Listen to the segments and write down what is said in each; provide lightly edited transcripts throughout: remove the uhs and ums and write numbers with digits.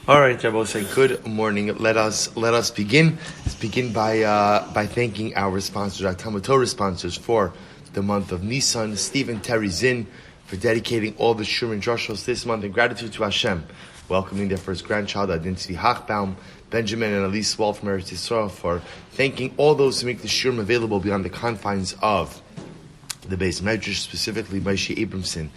All right, Rabbi, say good morning. Let us begin. Let's begin by thanking our sponsors, our Talmud Torah sponsors for the month of Nisan, Czinn Teri Kahn Czinn, for dedicating all the Shur and Drushos this month in gratitude to Hashem, welcoming their first grandchild, Adin Tzvi Hochbaum, Benjamin and Elys Wohl from Eretz Yisrael, for thanking all those who make the Shurim available beyond the confines of the Beis Midrash, specifically Moishe Abramson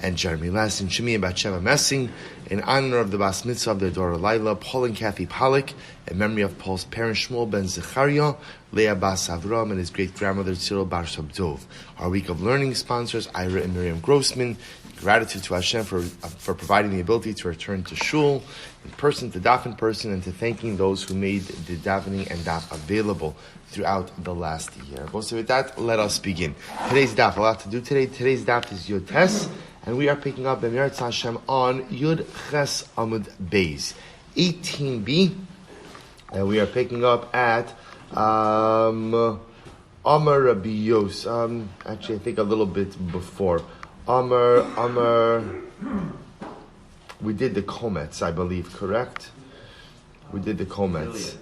and Jeremy Lasson, Shimmy Batsheva Messing, in honor of the Bas Mitzva of their daughter Lilah, Paul and Kathy Pollack, in memory of Paul's parents Shmuel ben Zechariah, Leah bas Avrohom, and his great-grandmother Tziril bas Rav Dov. Our week of learning sponsors, Ira and Miriam Grossman. Gratitude to Hashem for providing the ability to return to shul in person, to daf in person, and to thanking those who made the davening and daf available throughout the last year. So with that, let us begin. Today's daf, a lot to do today. Today's daf is Yud Tes, and we are picking up B'mirat Hashem on Yud Ches Amud Beis 18b, and we are picking up at Amar Rabbi Yos. Actually, I think a little bit before. Amar. We did the Komets, I believe, correct? We did the Komets.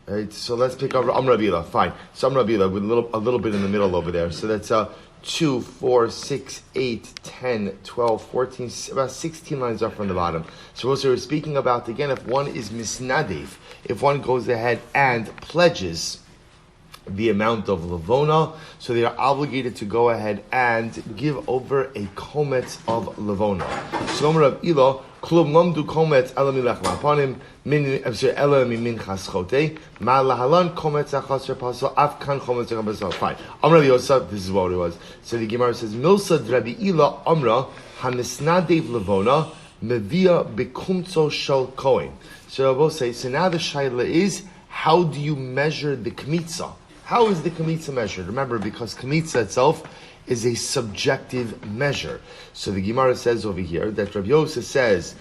Right, so let's pick up Amar Rabbi Leah. Fine. So Amar Rabbi Leah with a little bit in the middle over there. So that's 2, 4, 6, 8, 10, 12, 14, about 16 lines up from the bottom. So what we're speaking about, again, if one is misnadev, if one goes ahead and pledges the amount of levona, so they are obligated to go ahead and give over a kometz of levona. So Amar Rabbi Leah, klum lamdu kometz ela milech lapanim ela miminchas chote ma lahalan kometz achas repasol afkan kometz achas. Fine. Amar Rabbi Yosef, this is what it was. So the Gemara says, Milsa Rabbi Leah Amra hamisnadev levona mevia bekumtzo shel kohen. So I will say, so now the shaila is, how do you measure the kmitza? How is the kmitza measured? Remember, because kmitza itself is a subjective measure. So the Gemara says over here that Rabbi Yosef says,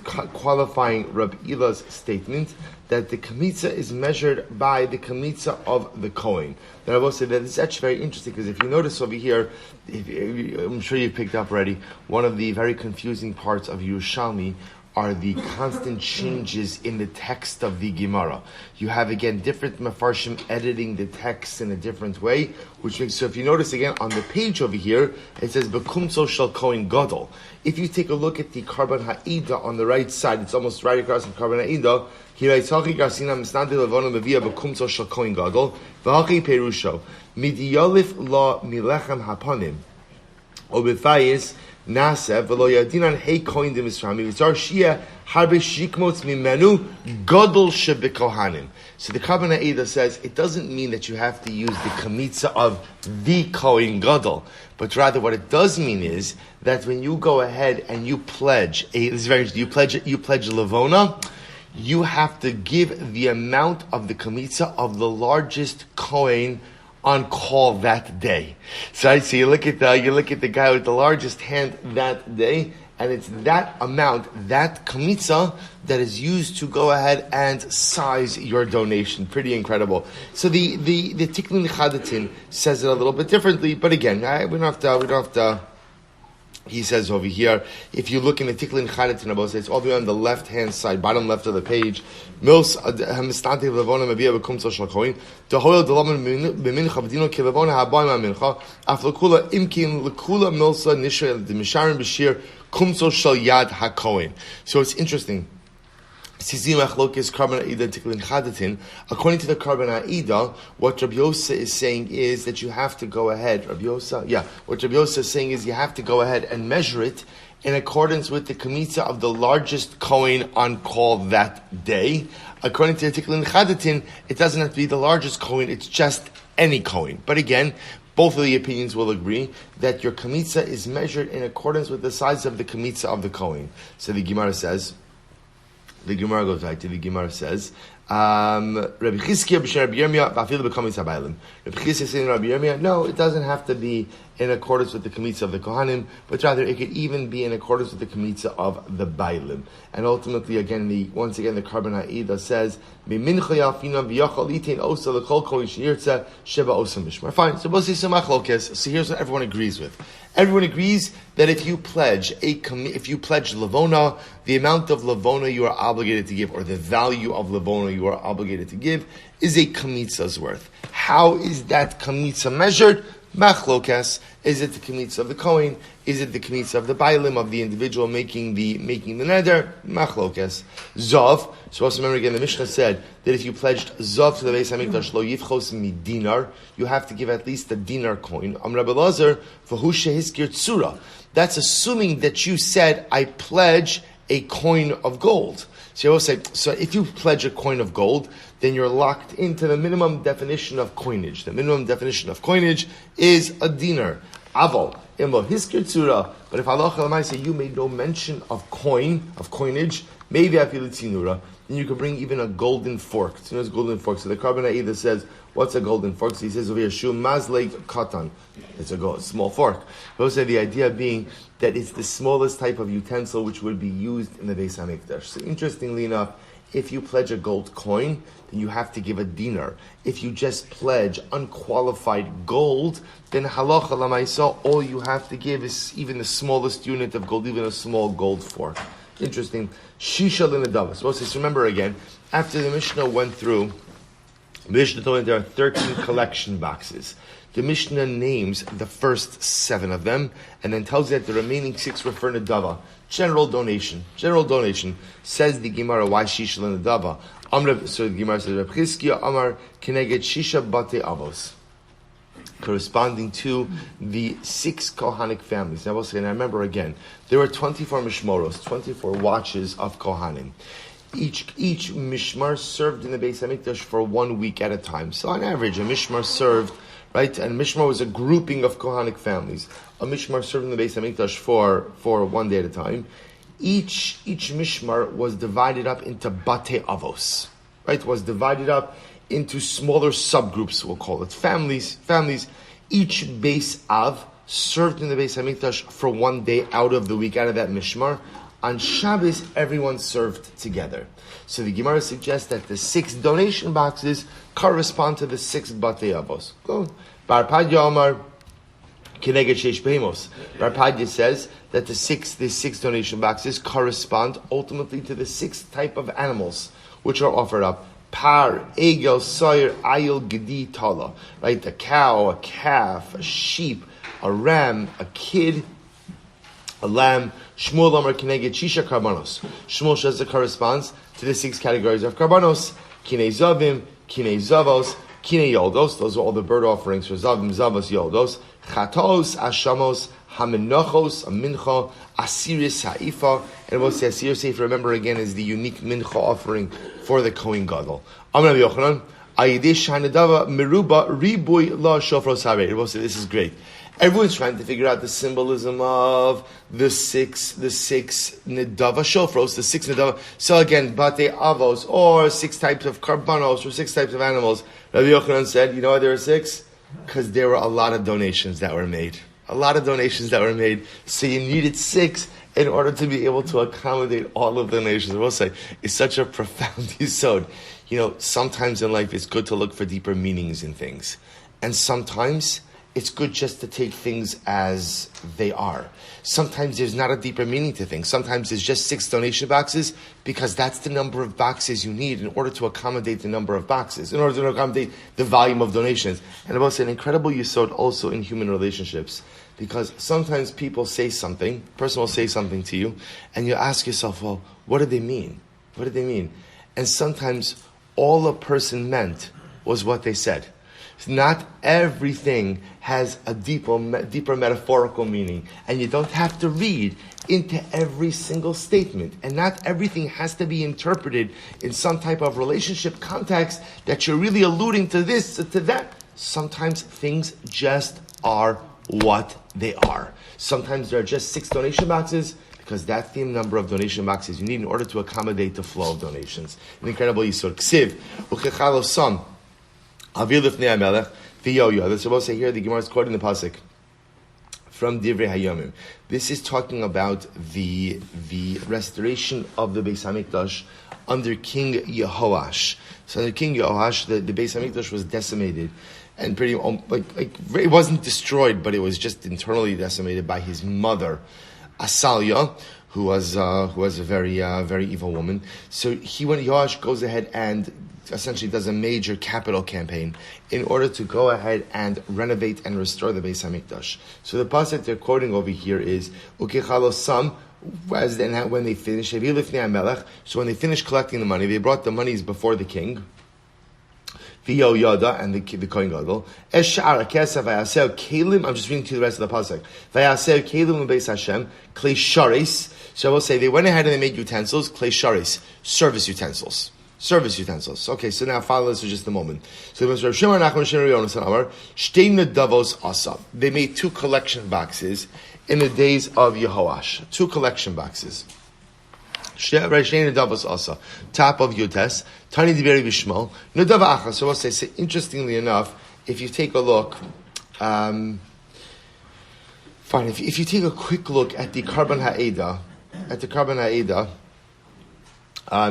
qualifying Rabbi Elah's statement, that the kmitza is measured by the kmitza of the kohen. Then I will say that it's actually very interesting, because if you notice over here, I'm sure you've picked up already, one of the very confusing parts of Yerushalmi are the constant changes in the text of the Gemara. You have, again, different Mefarshim editing the text in a different way, which makes, so if you notice again on the page over here, it says, Bekumtzo shel Kohen Gadol. If you take a look at the Karban Ha'ida on the right side, it's almost right across from Karban Ha'ida, he writes, Hachi Garsina Misnadi Levona Mevia Bekumtzo shel Kohen Gadol, V'hachi Perusho, Midiyalif la Milechem Hapanim, Obefayis, Nasev v'lo yadinan hey kohen de Misrami v'tzar shia harbe shikmots mimenu gadol shebekohanim. So the Karban Ha'ida says it doesn't mean that you have to use the kmitza of the kohen gadol, but rather what it does mean is that when you go ahead and you pledge you pledge levona, you have to give the amount of the kmitza of the largest kohen on call that day. So you look at the guy with the largest hand that day, and it's that amount, that kmitza, that is used to go ahead and size your donation. Pretty incredible. So the Tiklin Chadatin says it a little bit differently, but again, we don't have to. He says over here, if you look in the Tiklin Chadatin, it's all the way on the left-hand side, bottom left of the page. Mils hamistante levona mebia bekumtzo shel kohen. Dehoyel delaman b'mincha v'dino ki levona habayim ha'mincha. Aflekula imkin lekula milsa nishra demisharim b'shir kumtzo shel yad hakohen. So it's interesting. According to the Karban Ha'ida, what Rabbi Yosef is saying is that you have to go ahead. What Rabbi Yosef is saying is you have to go ahead and measure it in accordance with the kmitza of the largest kohen on call that day. According to the Tiklin Chadatin, it doesn't have to be the largest kohen; it's just any kohen. But again, both of the opinions will agree that your kmitza is measured in accordance with the size of the kmitza of the kohen. So the Gemara says. The Gemara goes right to the Gemara says, Rabbi Chizkiya b'shem Rabbi Yirmiyah v'afilu b'kamitz habaylim. Rabbi Chizkiya saying Rabbi Yirmiyah, no, it doesn't have to be in accordance with the kamitza of the Kohanim, but rather it could even be in accordance with the kamitza of the Bailim. And ultimately, once again, the Karban Ha'ida says, Fine, so we'll see some machlokes. So here's what everyone agrees with. Everyone agrees that if you pledge lavona, the amount of lavona you are obligated to give, or the value of lavona you are obligated to give, is a kamitza's worth. How is that kamitza measured? Machlokas. Is it the kamitza of the Kohen? Is it the kamitza of the bailim, of the individual making the neder? Machlokas. Zov. So also remember again, the Mishnah said that if you pledged zov to the Beis Hamikdash lo yivchos mi dinar, you have to give at least a dinar coin. Rabbi Lazar v'hu shehiskir tzura. That's assuming that you said, I pledge a coin of gold. So you will say, so if you pledge a coin of gold, then you're locked into the minimum definition of coinage. The minimum definition of coinage is a dinar. Aval, imlo hiskir tzura. But if halacha l'maaseh you made no mention of coinage, maybe afilu tzinura, then you could bring even a golden fork. It's known as golden fork. So the Karban either says, what's a golden fork? So he says over here, shu mazleg katan. It's a small fork. But also the idea being that it's the smallest type of utensil which would be used in the Beis Hamikdash. So interestingly enough, if you pledge a gold coin, then you have to give a dinar. If you just pledge unqualified gold, then halacha l'maaseh, all you have to give is even the smallest unit of gold, even a small gold fork. Interesting. Shisha l'nedava. So remember again, after the Mishnah went through, the Mishnah told me there are 13 collection boxes. The Mishnah names the first 7 of them, and then tells you that the remaining 6 refer to Nedava. General donation. Says the Gemara, why Shisha l'Nedava? So the Gemara says, Reb Chizkiya Amar Keneged Shisha Bate Avos, corresponding to the 6 Kohanic families. Now, and I remember again, there were 24 mishmoros, 24 watches of Kohanim. Each mishmar served in the Beis Hamikdash for 1 week at a time. So on average, a mishmar served, right? And mishmar was a grouping of Kohanic families. A mishmar served in the Beis Hamikdash for 1 day at a time. Each mishmar was divided up into bate avos, right? Was divided up into smaller subgroups, we'll call it families. Each Beis Av served in the Beis Hamikdash for 1 day out of the week, out of that mishmar. On Shabbos, everyone served together. So the Gemara suggests that the 6 donation boxes correspond to the 6 Batei Avos. Bar Padya Omar Keneged Sheish Behemos. Bar Padya says that the six donation boxes correspond ultimately to the 6 type of animals which are offered up. Par, Egel, Soyer, Ayil, Gedi, Tala. Right? A cow, a calf, a sheep, a ram, a kid, a lamb. Shmuel Amar Keneged Shisha Karbanos. Shmuel says it corresponds to the 6 categories of Karbanos. Kinei Zavim, Kinei Zavos, Kinei Yoldos. Those are all the bird offerings for Zavim, Zavos, Yoldos. Chatos, Ashamos, Haminochos, a mincha, Asiris Haifa, and we'll say Asiris Haifa, remember again, is the unique mincha offering for the Kohen Gadol. Amar Rabbi Yochanan, Ayidish Hanadava Meruba Ribui La Shofros Harei. We'll say this is great. Everyone's trying to figure out the symbolism of the six Nedava Shofros, the 6 Nedava. So again, Bate Avos, or 6 types of Karbanos, or 6 types of animals. Rabbi Yochanan said, you know why there are 6? Because there were a lot of donations that were made. So you needed 6 in order to be able to accommodate all of the donations. I will say, it's such a profound yesod. You know, sometimes in life it's good to look for deeper meanings in things. And sometimes it's good just to take things as they are. Sometimes there's not a deeper meaning to things. Sometimes there's just 6 donation boxes because that's the number of boxes you need in order to accommodate the number of boxes, in order to accommodate the volume of donations. And I will say an incredible yesod also in human relationships, because sometimes people say something, a person will say something to you, and you ask yourself, well, what did they mean? And sometimes all a person meant was what they said. Not everything has a deeper metaphorical meaning, and you don't have to read into every single statement, and not everything has to be interpreted in some type of relationship context that you're really alluding to this, to that. Sometimes things just are what they are. Sometimes there are just 6 donation boxes, because that's the number of donation boxes you need in order to accommodate the flow of donations. An incredible yisod. Ksiv, u'kechalo son. Avir lifnei HaMelech v'yoyo. That's supposed to say here, the Gemara is quoting the pasuk from Divrei Hayomim. This is talking about the restoration of the Beis Hamikdash under King Yehoash. So under King Yehoash, the Beis Hamikdash was decimated. and pretty it wasn't destroyed, but it was just internally decimated by his mother, Asalia, who was a very evil woman. So Yoash goes ahead and essentially does a major capital campaign in order to go ahead and renovate and restore the Beis Hamikdash. So the pasuk they're quoting over here is Ukechalosam. When they finished, so when they finished collecting the money, they brought the monies before the king. V'yo yada and the Kohen Gadol. Eshar kesef vayasel kelim. I'm just reading to you the rest of the pasuk. Vayasel kelim l'beis Hashem klei sharis. So I will say they went ahead and they made utensils, klei sharis, service utensils. Service utensils. Okay, so now follow this for just a moment. So they made 2 collection boxes in the days of Yehoash. 2 collection boxes. Top of Yutes, Tani Diberi Bishmal, Nudava Achas. So I'll say, interestingly enough, if you take a look, fine, if you take a quick look at the Karban Ha'eda,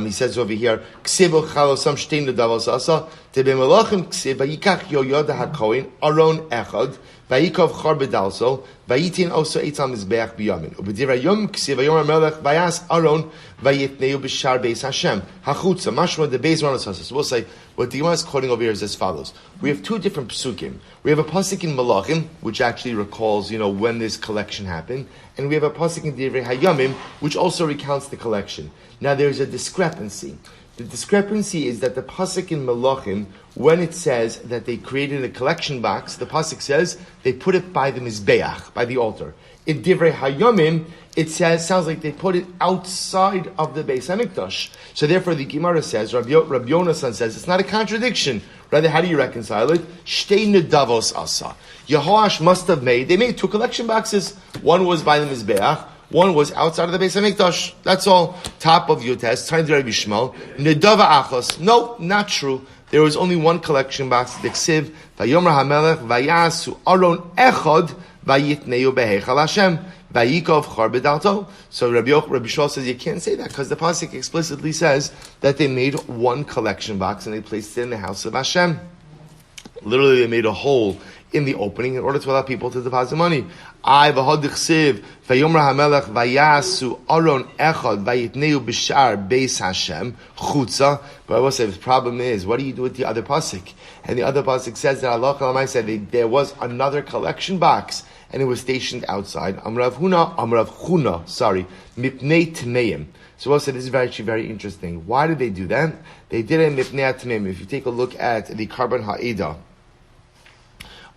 he says over here, Ksivo Chalosam Shtein Nudavos Asa, Tebe Melachim Ksiv, Vayikach Yoyoda HaKoin, Aron Echad, Vayikov Char Bedalso, Vayitin also Eitzal Mizbeach Biyamin. Ubedira Yom Ksiv Vayom HaMelech, Vayas Aron, Vayitneu B'shar Beis Hashem. Hachutza, Mashma, the Beis Ronos Hasa. So we'll say, what the Gemara is quoting over here is as follows. We have 2 different psukim. We have a pasuk in Malachim, which actually recalls, when this collection happened, and we have a pasuk in Divrei Hayamim, which also recounts the collection. Now there's a discrepancy. The discrepancy is that the pasuk in Malachim, when it says that they created a collection box, the pasuk says they put it by the mizbeach, by the altar. In Divrei Hayomim, it sounds like they put it outside of the Beis Hamikdash. So therefore, the Gemara says, Rabbi Yonasan says, it's not a contradiction. Rather, how do you reconcile it? Shtei nedavos asa. Yehoash must have they made 2 collection boxes. One was by the mizbeach. One was outside of the Beis Hamikdash. That's all. Top of Yutes, Tzarei Rabbi Shmuel. Nedava achos. No, not true. There was only 1 collection box. The Ksiv, Vayomer HaMelech, Vayasu Aron Echad, Vayitneu Beheichal Hashem, Vayikov Char Bedalto. So Rabbi Shmuel says you can't say that because the pasuk explicitly says that they made 1 collection box and they placed it in the house of Hashem. Literally, they made a hole in the opening in order to allow people to deposit money. I v'hodichsiv vayomer hamelech vayasu aron echad vayitneu b'shar beis Hashem chutza. But I will say the problem is, what do you do with the other pasuk? And the other pasuk says that Allah Kalamai said there was another collection box and it was stationed outside. Amrav Chuna, mipnei tmeim. So I said this is actually very interesting. Why did they do that? They did it mipnei tmeim. If you take a look at the Karban Ha'eda,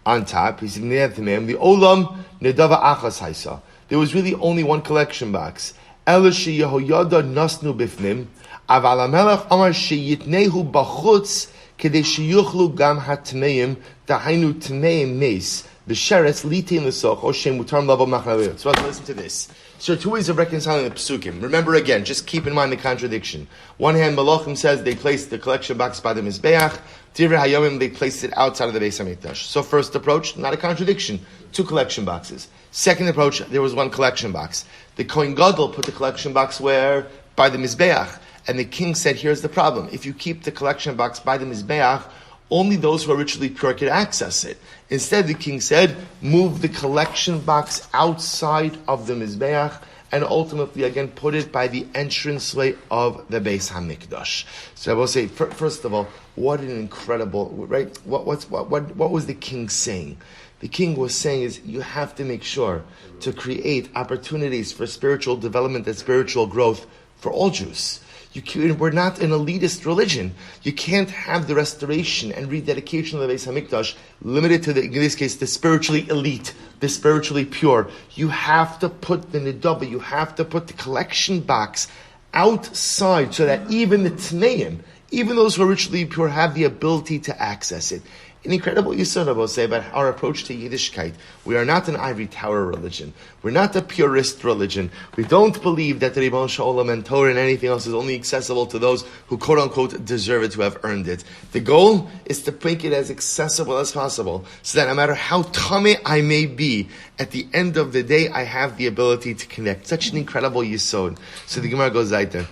on top, he said, the Olam Nedava Achas Haisa. There was really only 1 collection box. Elish Yehoyada Nasnu Bifnim, Aval HaMelech Amar Sheyitnehu Bachutz, Kedei Sheyuchlu Gam HaTmeim, Dahainu Tmeim Meis, B'Sheretz Litin L'Soch, Oshem Mutarm Lavo Machnaviyot. So let's listen to this. So 2 ways of reconciling the psukim. Remember again, just keep in mind the contradiction. One hand, Malachim says they placed the collection box by the Mizbeach. Divrei Hayomim, they placed it outside of the Beis Hamikdash. So first approach, not a contradiction. 2 collection boxes. Second approach, there was 1 collection box. The Kohen Gadol put the collection box where? By the Mizbeach. And the king said, here's the problem. If you keep the collection box by the Mizbeach, only those who are ritually pure could access it. Instead, the king said, move the collection box outside of the Mizbeach, and ultimately, again, put it by the entranceway of the Beis Hamikdash. So I will say, first of all, what an incredible, right? What was the king saying? The king was saying is, you have to make sure to create opportunities for spiritual development and spiritual growth for all Jews. We're not an elitist religion. You can't have the restoration and rededication of the Beis Hamikdash limited to, in this case, the spiritually elite, the spiritually pure. You have to put the nidava, you have to put the collection box outside so that even the tneim, even those who are ritually pure, have the ability to access it. An incredible yisod, I will say, about our approach to Yiddishkeit. We are not an ivory tower religion. We're not a purist religion. We don't believe that the Ribbon Shalom and Torah and anything else is only accessible to those who quote-unquote deserve it, who have earned it. The goal is to make it as accessible as possible, so that no matter how tameh I may be, at the end of the day, I have the ability to connect. Such an incredible yisod. So the Gemara goes right there.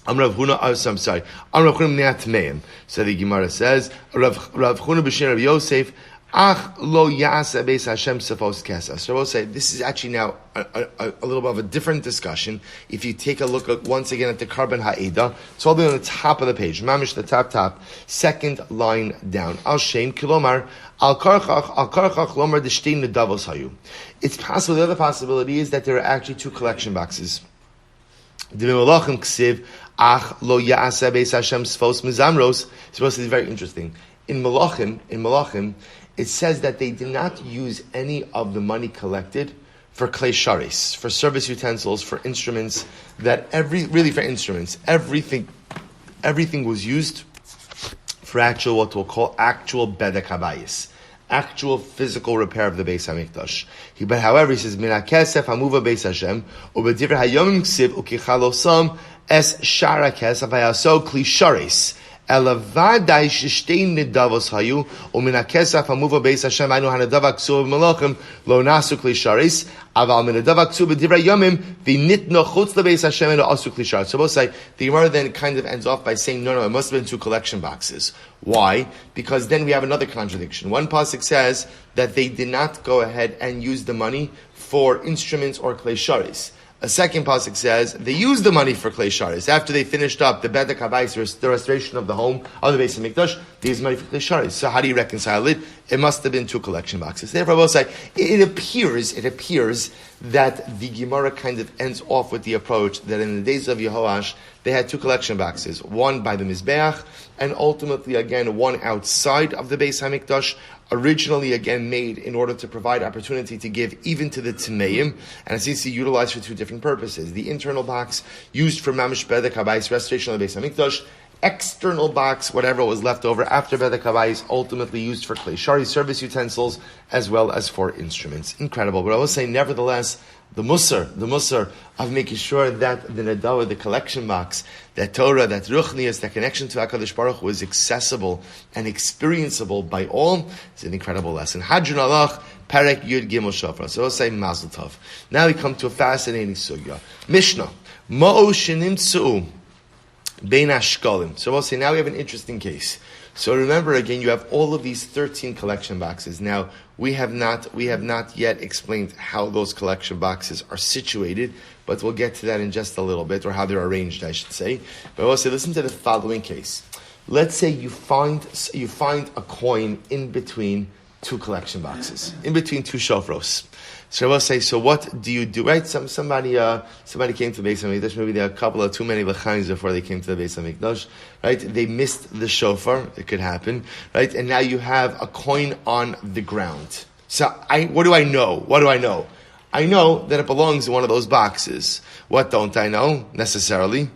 I'm Rav Huna. Oh, so I'm sorry. I'm Rav Huna Mneat Meim. So the Gemara says Rav Huna b'shem Rav Yosef. Ach lo yasa beis Hashem sefos kesas. So we'll say this is actually now a little bit of a different discussion. If you take a look at, once again at the Karban Ha'eda, it's all the way on the top of the page. Mamish the top, second line down. Al Shem Kilomar Al Karchach Lomar Deshtin Nedavos Hayu. It's possible. The other possibility is that there are actually two collection boxes. The Melachim Ksiv Ach lo yasa beis Hashem sefos mizamros. It's supposed to be very interesting. In Melachim, it says that they did not use any of the money collected for klei sharis, for service utensils, for instruments. For instruments, everything was used for actual, what we'll call actual bedek habayis, actual physical repair of the Beis Hamikdash. But however, he says mina kesef hamuva Beis Hashem ubedivrei hayomim ksiv ukichalosam es shara kesef hayaso kli sharis. Elavadai shishtein nidavos hayu umina kesaf hamuva Beis Hashem ainu hanadava ksuv melachim lo nasu kli sharis aval minadava ksuv b'divrei yomim v'nitno chutz leBeis Hashem eno asu kli sharis. So both say the Gemara then kind of ends off by saying no, it must have been two collection boxes. Why? Because then we have another contradiction. One pasuk says that they did not go ahead and use the money for instruments or klei sharis. A second pasuk says they used the money for klei sharis after they finished up the bedek habayis, the restoration of the home of the Beis Hamikdash. They used money for klei sharis. So how do you reconcile it? It must have been two collection boxes. Therefore, both say it appears that the Gemara kind of ends off with the approach that in the days of Yehoash they had two collection boxes, one by the Mizbeach and ultimately again one outside of the Beis Hamikdash. Originally, again, made in order to provide opportunity to give even to the Tmeim, and it seems to be utilized for two different purposes. The internal box, used for Mamish Bedek Habayis, restoration of the Beis Hamikdash. External box, whatever was left over after Bedek Habayis, ultimately used for klei shari, service utensils, as well as for instruments. Incredible. But I will say, nevertheless, the musar of making sure that the Nadawa, the collection box, that Torah, that Ruchnias, that connection to HaKadosh Baruch Hu was accessible and experienceable by all, is an incredible lesson. Hadron Alach, Perek Yud Gimel Shofar. So I'll say Mazel Tov. Now we come to a fascinating sugya. Mishnah. Ma'o shenim tzu'u bein ashkalim. So we'll say now we have an interesting case. So remember again, you have all of these 13 collection boxes. Now, we have not yet explained how those collection boxes are situated, but we'll get to that in just a little bit, or how they're arranged, I should say. But we'll say, listen to the following case. Let's say you find a coin in between two collection boxes, in between two shofros. So I will say, so what do you do? Right? Somebody came to the Beis Hamikdash. Maybe there are a couple of too many l'chaims before they came to the Beis Hamikdash. Right? They missed the shofar. It could happen. Right? And now you have a coin on the ground. So what do I know? I know that it belongs in one of those boxes. What don't I know necessarily?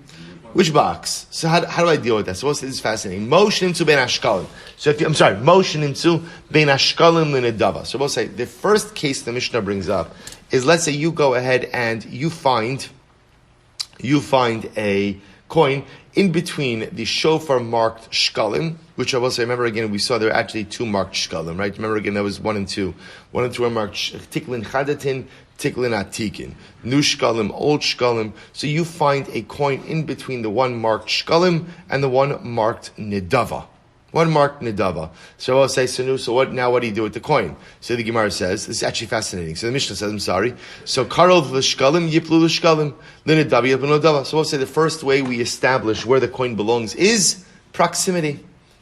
Which box? So how do I deal with that? So this is fascinating. Moshe nimtzu ben ashkalim. Moshe nimtzu ben ashkalim l'nedava. So we'll say the first case the Mishnah brings up is, let's say you go ahead and you find a coin in between the shofar marked shkalim, which I will say, remember again, we saw there are actually two marked shkalim, right? Remember again, that was 1 and 2. 1 and 2 are marked tiklin chadatin, tiklin atikin. New shkalim, old shkalim. So you find a coin in between the one marked shkalim and the one marked nidava. One marked nidava. So I'll say, so what do you do with the coin? So the Gemara says, this is actually fascinating. So the Mishnah says, so karov l'shkalim, yiplu l'shkalim, l'nidava, yiplu l'nidava. So we'll say the first way we establish where the coin belongs is proximity.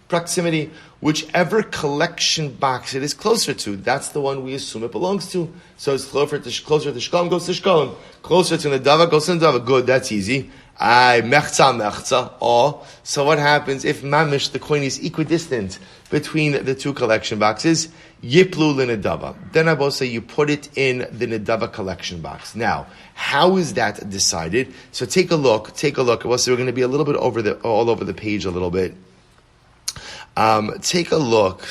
Proximity. Whichever collection box it is closer to, that's the one we assume it belongs to. So it's closer to shkalim, goes to shkalim. Closer to nidava, goes to nidava. Good, that's easy. Mechza. Oh, so what happens if mamish, the coin is equidistant between the two collection boxes? Yiplu l'nedava. Then I will say you put it in the nedava collection box. Now, how is that decided? So take a look. Well, so we're going to be a little bit all over the page a little bit. Take a look.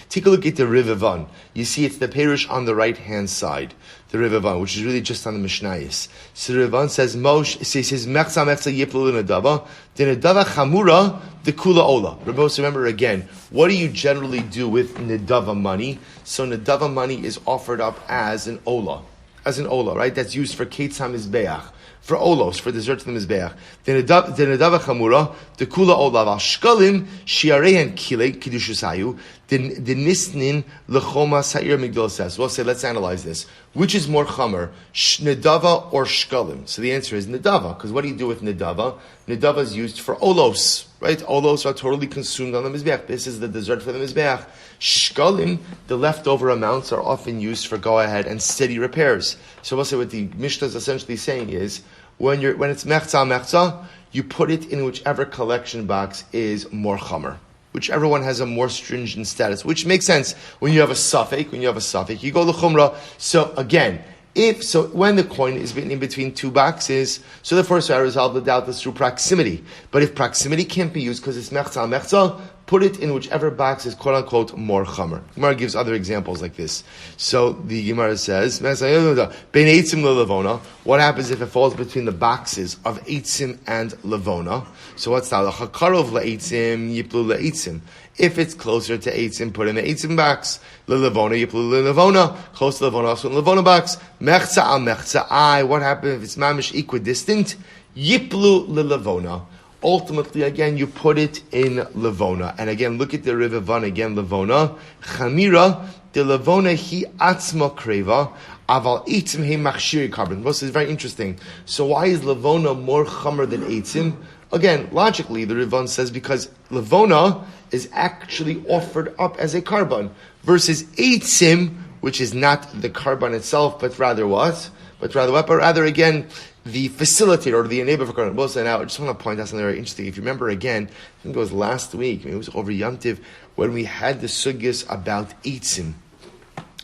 Take a look at the Rivavan. You see, it's the Perush on the right hand side, the Rivavan, which is really just on the Mishnayos. So the Rivavan says, says Mechza Yiplu l'nedava, the nedava chamura, the kula ola. Remember again, what do you generally do with nedava money? So nedava money is offered up as an ola, right? That's used for Ketzam Mizbeach, for olos, for dessert to the mizbeach. The nedava chamura, the kula olav al shkalim, shiarehen kile kidushusayu, the nisnin lechoma sa'ir migdol says. We'll say, let's analyze this. Which is more chamer, nedava or shkalim? So the answer is nedava, because what do you do with nedava? Nedava is used for olos, right? Olos are totally consumed on the mizbeach. This is the dessert for the mizbeach. Shkalim, the leftover amounts, are often used for go ahead and steady repairs. So we'll say what the Mishnah is essentially saying is, when it's mechza, you put it in whichever collection box is more chamer. Whichever one has a more stringent status, which makes sense when you have a suffix. When you have a suffix, you go l'chumra. So again, when the coin is in between two boxes, so the first way I resolve the doubt is through proximity. But if proximity can't be used because it's mechza, put it in whichever box is quote unquote more chamer. Gemara gives other examples like this. So the Gemara says, "Ben eitzim le'levona." What happens if it falls between the boxes of eitzim and levona? So what's that? Karov le'eitzim yiplu le'eitzim. If it's closer to eitzim, put in the eitzim box. Le'levona yiplu le'levona. Close to levona, also in the levona box. Mechza al mechza. What happens if it's mamish equidistant? Yiplu le'levona. Ultimately, again, you put it in levona. And again, look at the Rivavan again, levona. Chamira, the levona hi atzma kreva, aval eitzim he machshiri carbon. This is very interesting. So why is levona more chamer than eitzim? Again, logically, the Rivan says because levona is actually offered up as a carbon, versus eitzim, which is not the carbon itself, but rather what? But rather again, the facilitator or the enabler for carbon. Well, so now I just want to point out something very interesting. If you remember again, I think it was last week, it was over Yom Tiv, when we had the sugyas about eitzim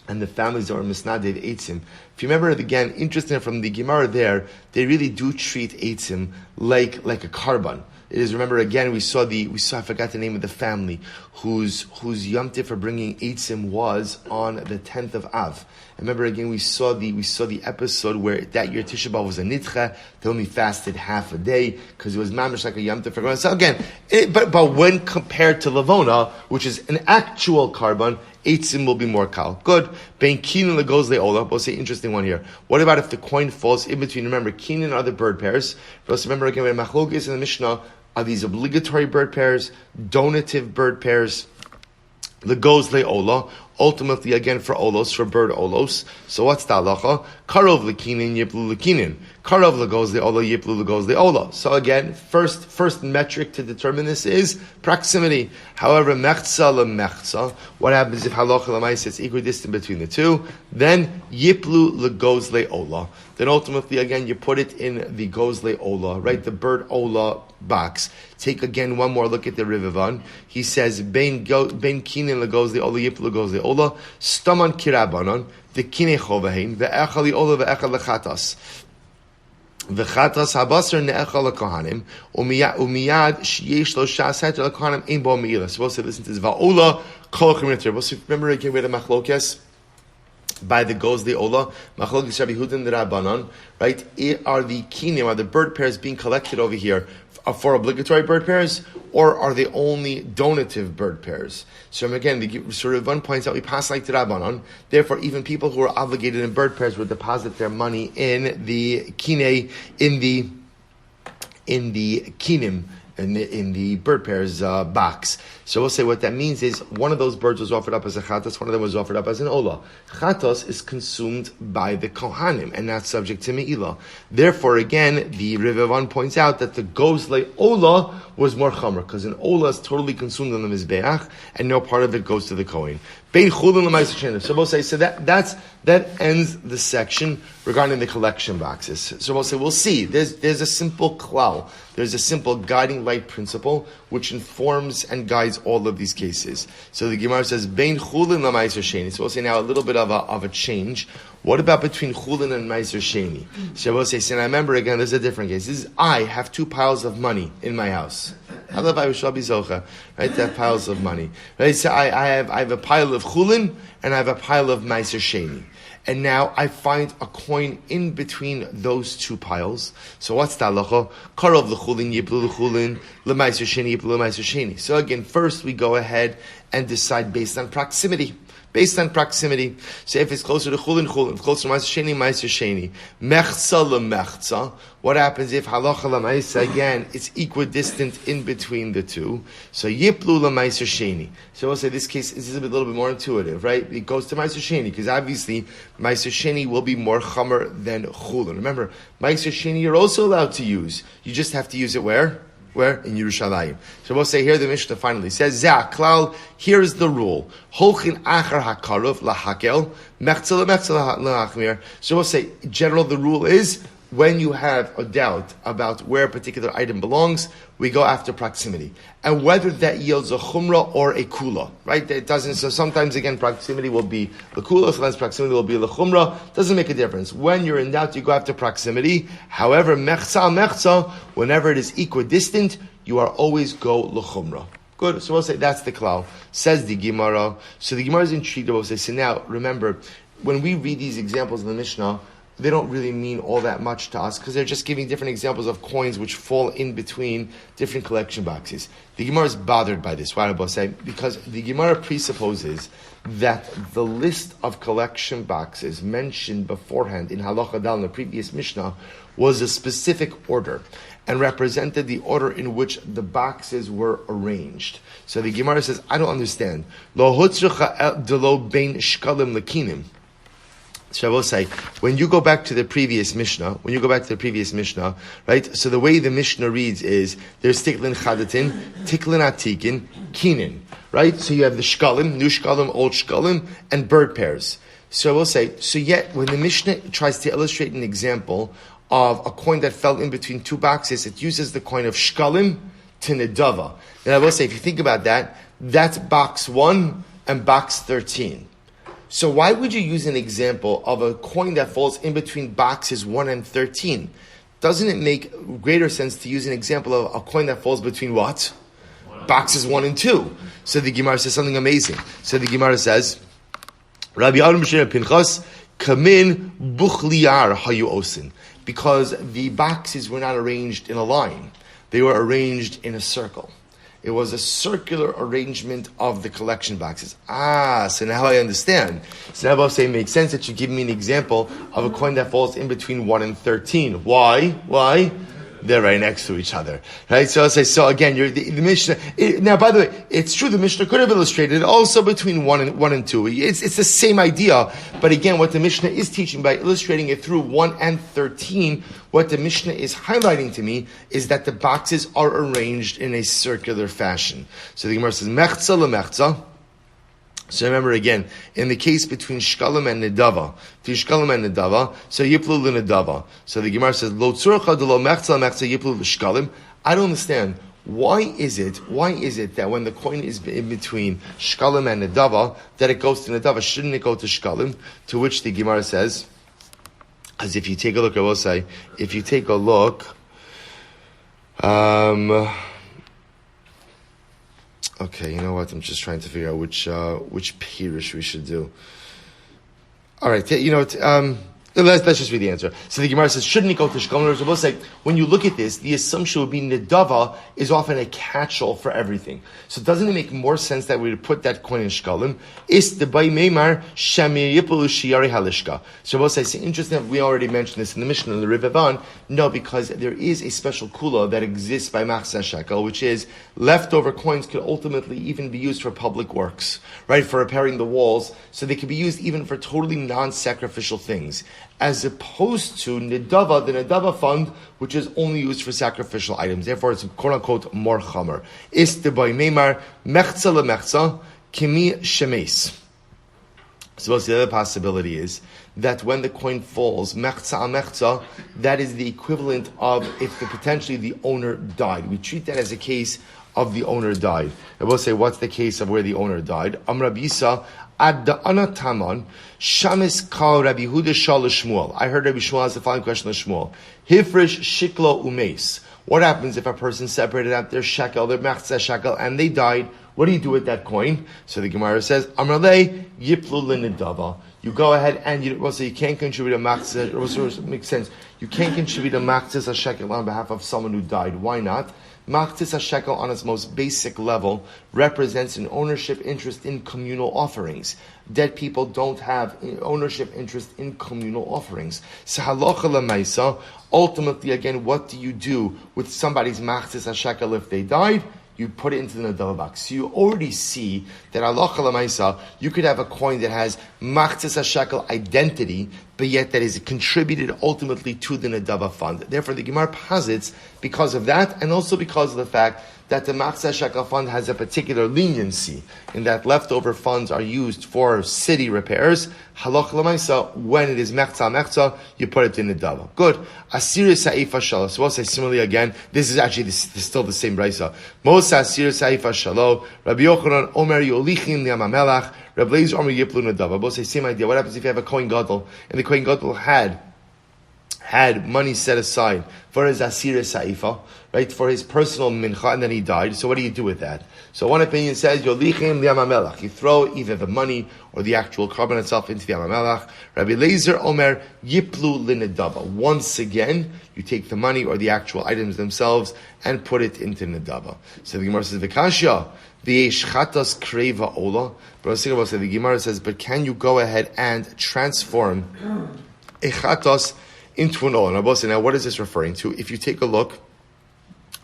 and the families that were misnadev eitzim. If you remember again, interesting from the Gemara there, they really do treat eitzim like a carbon. It is, remember again, we saw I forgot the name of the family whose Yom Tiv for bringing eitzim was on the 10th of Av. And remember again, we saw the episode where that year Tisha B'Av was a nitcha. They only fasted half a day because it was mamish like a Yom Tiv for. So again, but when compared to Levona, which is an actual carbon, eitzim will be more kal. Good. Ben kinin legos leola. We'll say interesting one here. What about if the coin falls in between? Remember, kinin are the bird pairs. Remember again, when machlokes in the Mishnah are these obligatory bird pairs, donative bird pairs. Legos leola. Ultimately, again, for olos, for bird olos. So what's the halacha? Karov lekinin, yiplu lekinin. Karov legos leola, yiplu legos leola. So again, first metric to determine this is proximity. However, mechza lemechza. What happens if halacha lemais is equidistant between the two? Then yiplu legos leola. Then ultimately, again, you put it in the goes leola, right? The bird ola box. Take again one more look at the Rivavan. He says, Ben kinin legos leola, yiplu legos leola. Ola staman kirabanon the kine chovahin the echali ola the echal lechatas the chatas habasar neechal lekohanim umiyad sheyesh lo shaset lekohanim ein bo meila. Supposed to listen to this vaola kol chimiter. Remember again we had a machlokes by the goes the ola machlokes Rabbi Hudin the Rabbanon, right? Are the kinim, are the bird pairs being collected over here for obligatory bird pairs, or are they only donative bird pairs? So again, the sort of one points out we pass like the Rabbanon. Therefore, even people who are obligated in bird pairs would deposit their money in the kine, in the kinim, in the bird pairs box. So we'll say what that means is one of those birds was offered up as a chatos, one of them was offered up as an ola. Chatos is consumed by the kohanim and not subject to me'ilah. Therefore, again, the Rivavan points out that the gozle ola was more chamer because an ola is totally consumed on the mizbeach and no part of it goes to the kohen. Bein chulin l'ma'aser sheni. So we'll say that ends the section regarding the collection boxes. So we'll say we'll see. There's a simple klal. There's a simple guiding light principle which informs and guides all of these cases. So the Gemara says, Bein chulin l'ma'aser sheni. So we'll say now a little bit of a change. What about between chulin and ma'aser sheni? So we'll say, and I remember again, there's a different case. This is, I have two piles of money in my house. I love I shall be zocha, right? To have piles of money. Right? So I have a pile of chulin and I have a pile of ma'aser sheni. And now I find a coin in between those two piles. So what's the halacha? Karov l'chulin yiplu l'chulin l'ma'aser sheni yiplu l'ma'aser sheni. So again, first we go ahead and decide based on proximity. based on proximity. So if it's closer to chulin, chulin. If it's closer to ma'aser sheni, mechza lemechza. What happens if halacha lemaisa, again, it's equidistant in between the two? So yiplu lema'aser sheni. So we'll say this case is a little bit more intuitive, right? It goes to ma'aser sheni, because obviously ma'aser sheni will be more chamer than chulin. Remember, ma'aser sheni you're also allowed to use. You just have to use it where? Where? In Yerushalayim. So we'll say here the Mishnah finally says, Zeh klal, here is the rule. Holchin achar hakarov lahakel, mechzel lahachmir. So we'll say, in general, the rule is, when you have a doubt about where a particular item belongs, we go after proximity. And whether that yields a chumrah or a kula, right? It doesn't, so sometimes again, proximity will be the kula, sometimes proximity will be the chumrah. Doesn't make a difference. When you're in doubt, you go after proximity. However, mechza, whenever it is equidistant, you are always go l'chumrah. Good. So we'll say that's the klal. Says the Gemara. So the Gemara is intrigued about say, so now, remember, when we read these examples in the Mishnah, they don't really mean all that much to us because they're just giving different examples of coins which fall in between different collection boxes. The Gemara is bothered by this. Why do I say? Because the Gemara presupposes that the list of collection boxes mentioned beforehand in Halacha Dal in the previous Mishnah was a specific order and represented the order in which the boxes were arranged. So the Gemara says, I don't understand. Lo hutzrucha delo bein shkalim lekinim. So I will say, when you go back to the previous Mishnah, right? So the way the Mishnah reads is, there's tiklin chadatin, tiklin atikin, kinin, right? So you have the shkalim, new shkalim, old shkalim, and bird pairs. So I will say, so yet when the Mishnah tries to illustrate an example of a coin that fell in between two boxes, it uses the coin of shkalim to nedava. And I will say, if you think about that, that's box 1 and box 13. So why would you use an example of a coin that falls in between boxes 1 and 13? Doesn't it make greater sense to use an example of a coin that falls between what? Boxes 1 and 2. So the Gemara says something amazing. So the Gemara says, Rabbi Adin Pinchas, kamin buchliar hayu osin. Because the boxes were not arranged in a line. They were arranged in a circle. It was a circular arrangement of the collection boxes. So now I understand. So now I'll say it makes sense that you give me an example of a coin that falls in between 1 and 13. Why? They're right next to each other. Right? So I'll say, so again, the Mishnah, now by the way, it's true the Mishnah could have illustrated it also between 1 and 2. It's the same idea, but again, what the Mishnah is teaching by illustrating it through 1 and 13, what the Mishnah is highlighting to me is that the boxes are arranged in a circular fashion. So the Gemara says, mechza lemechza. So remember again, in the case between shkalim and nedava, so yiplu l'nedava. So the Gemara says, lo tzurcha de lo mechza mechza yiplu l'shkalim. I don't understand. Why is it that when the coin is in between shkalim and nedava, that it goes to nedava? Shouldn't it go to shkalim? To which the Gemara says, as if you take a look, I will say, if you take a look, okay, you know what? I'm just trying to figure out which pirish we should do. All right, let's just read the answer. So the Gemara says, shouldn't it go to shkalim? So we'll say, when you look at this, the assumption would be nedava is often a catch-all for everything. So doesn't it make more sense that we would put that coin in shkalim? Is the bay meimar shamir yipulu shiari halishka. So we'll say, it's interesting that we already mentioned this in the Mishnah in the Rivavan. No, because there is a special kula that exists by machzah shekel, which is leftover coins could ultimately even be used for public works, right? For repairing the walls. So they can be used even for totally non-sacrificial things, as opposed to Nidava, the Nidava fund, which is only used for sacrificial items. Therefore, it's quote-unquote more chamer. Is the boy meimar mechza lemechza kimi shemes. So the other possibility is that when the coin falls, mechza al mechza, that is the equivalent of if potentially the owner died. We treat that as a case of the owner died. I will say, what's the case of where the owner died? Amr Bisa ad the anataman shamis kal Rabbi Huda shal Shmuel. I heard Rabbi Shmuel ask the following question to Shmuel: Hifrish shiklo umes. What happens if a person separated out their shekel, their mechza shekel, and they died? What do you do with that coin? So the Gemara says, Amrale yiplu l'nedava. you go ahead and you can't contribute a machzis. It makes sense. You can't contribute a machzis a shekel on behalf of someone who died. Why not? Machzis shekel on its most basic level represents an ownership interest in communal offerings. Dead people don't have ownership interest in communal offerings. So halacha lemaisa, ultimately, again, what do you do with somebody's machzis shekel if they died? You put it into the nadava box. So you already see that halacha lemaisa, you could have a coin that has machzis shekel identity, but yet that is contributed ultimately to the nadava fund. Therefore, the Gemara posits because of that, and also because of the fact that the machzis shekel fund has a particular leniency in that leftover funds are used for city repairs. Halacha lemaisa, when it is mechza, you put it in the nadava. Good. Asir sa'ifa shalo. So we'll say similarly again. This is actually still the same brisa. Mosa asir sa'ifa shalo. Rabbi Yochanan omer yolichim li'amamelach. Rabbi Lezer omer yiplu nadava. We'll say same idea. What happens if you have a kohen gadol and the kohen gadol had money set aside for his asir sa'ifa, right, for his personal mincha, and then he died. So what do you do with that? So one opinion says, Yolichim li'amamelach. You throw either the money or the actual carbon itself into the amamelach. Rabbi Lezer omer yiplu linadava. Once again, you take the money or the actual items themselves and put it into nadava. So the Gemara says, V'kashya, v'yesh chatas kreva ola. The Gemara says, but can you go ahead and transform a chatas into an ola? Now what is this referring to? If you take a look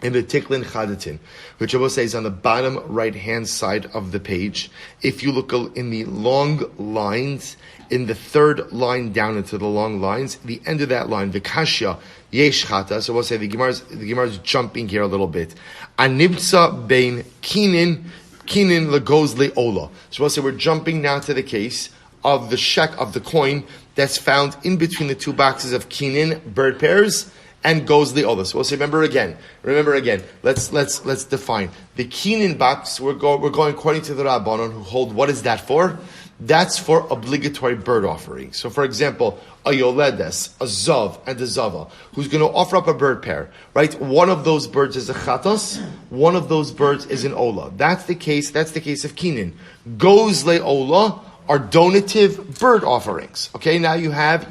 in the Tiklin Chadatin, which I will say is on the bottom right-hand side of the page, if you look in the long lines, in the third line down into the long lines, the end of that line, Vikashya Yesh Chata, so we'll say the Gemara's jumping here a little bit. Anibtsa bein kinin legoz le'ola. So we'll say we're jumping now to the case of the coin that's found in between the two boxes of kinin, bird pairs, and goes the others. So we'll say, remember again. Let's define the kinin box. We're going according to the Rabbanon, who hold what is that for? That's for obligatory bird offering. So, for example, a yoledes, a zav, and a zava, who's going to offer up a bird pair, right? One of those birds is a chatos, one of those birds is an ola. That's the case of kinin. Goes le ola are donative bird offerings. Okay, now you have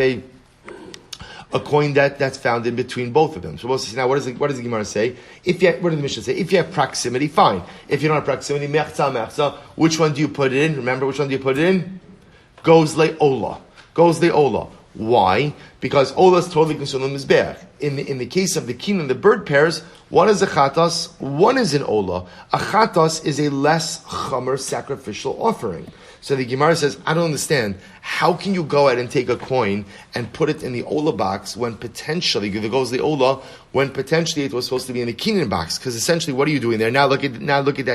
a coin that's found in between both of them. So we'll see now. What does the Gemara say? What does the Mishnah say? If you have proximity, fine. If you don't have proximity, mechza. Which one do you put it in? Remember, which one do you put it in? Goes le ola. Why? Because ola is totally consumed in mizbeach. In the case of the kin and the bird pairs, one is a chatas, one is an ola. A chatas is a less chamer sacrificial offering. So the Gemara says, I don't understand. How can you go ahead and take a coin and put it in the Ola box when potentially, there goes the Ola, when potentially it was supposed to be in the Kinin box? Because essentially, what are you doing there? Now look at that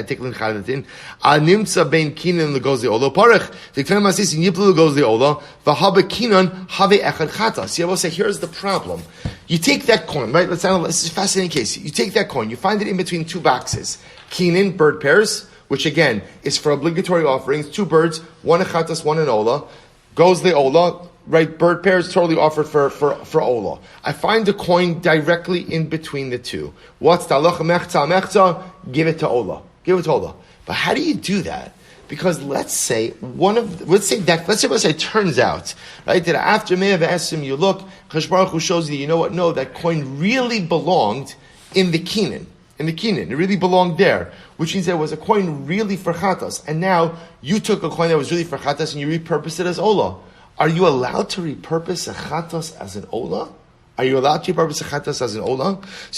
Tiklin Chadatin. Animtza bein Kinin goes the Ola. Parech. Tiktan Masisin Yiplu goes the Ola. V'habe Kinan have echad chata. See, I will say, here's the problem. You take that coin, right? Let's analyze. This is a fascinating case. You take that coin, you find it in between two boxes. Kinin, bird pairs, which again is for obligatory offerings, two birds, one a chatas, one an ola, goes the ola, right? Bird pairs totally offered for ola. I find the coin directly in between the two. What's the halacha mechza? Give it to ola. But how do you do that? Because let's say it turns out, right, that after Me'ah V'Esim you look, Chash Baruch Hu shows you know what? No, that coin really belonged in the kinin. It really belonged there, which means there was a coin really for chatas, and now you took a coin that was really for chatas and you repurposed it as ola. Are you allowed to repurpose a chatas as an ola? So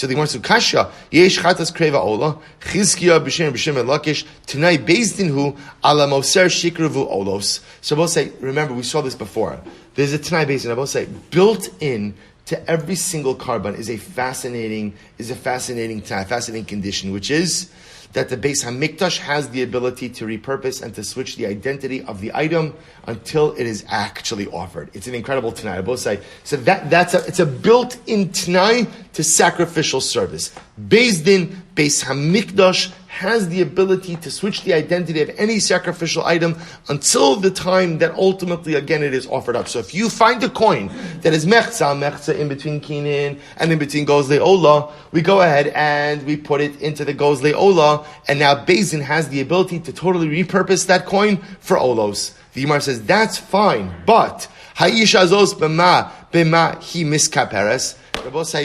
the Gemara says, Kasha, yesh chatas kreva ola, chizkiya b'shem lakish, tonight based in hu, ala moser shikruvu olos. So we'll say, remember, we saw this before. There's a tonight based in, I will say, built in to every single carbon is a fascinating condition, which is that the Beis Hamikdash has the ability to repurpose and to switch the identity of the item until it is actually offered. It's an incredible Tanai. I both say so it's a built-in Tanai to sacrificial service. Based in Beis Hamikdash has the ability to switch the identity of any sacrificial item until the time that ultimately, again, it is offered up. So if you find a coin that is mechza in between kinin and in between goes le'ola, we go ahead and we put it into the goes le'ola, and now Beis Din has the ability to totally repurpose that coin for olos. The Gemara says, that's fine, but ha'isha zos b'ma hi miskaperes.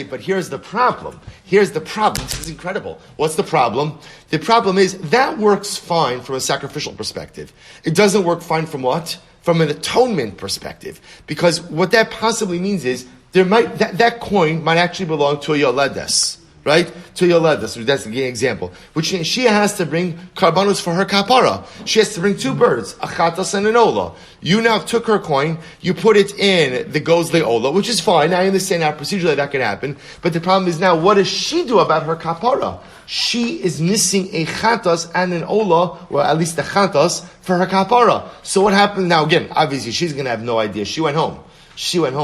But here's the problem. This is incredible. What's the problem? The problem is that works fine from a sacrificial perspective. It doesn't work fine from what? From an atonement perspective. Because what that possibly means is that coin might actually belong to a yoledes. Right? To Yoledes, that's the example. Which means she has to bring karbanos for her kapara. She has to bring two birds, a chatas and an ola. You now took her coin, you put it in the gozle ola, which is fine. I understand how procedurally that can happen. But the problem is now, what does she do about her kapara? She is missing a chatas and an ola, or at least the chatas, for her kapara. So what happens now? Again, obviously she's going to have no idea. She went home,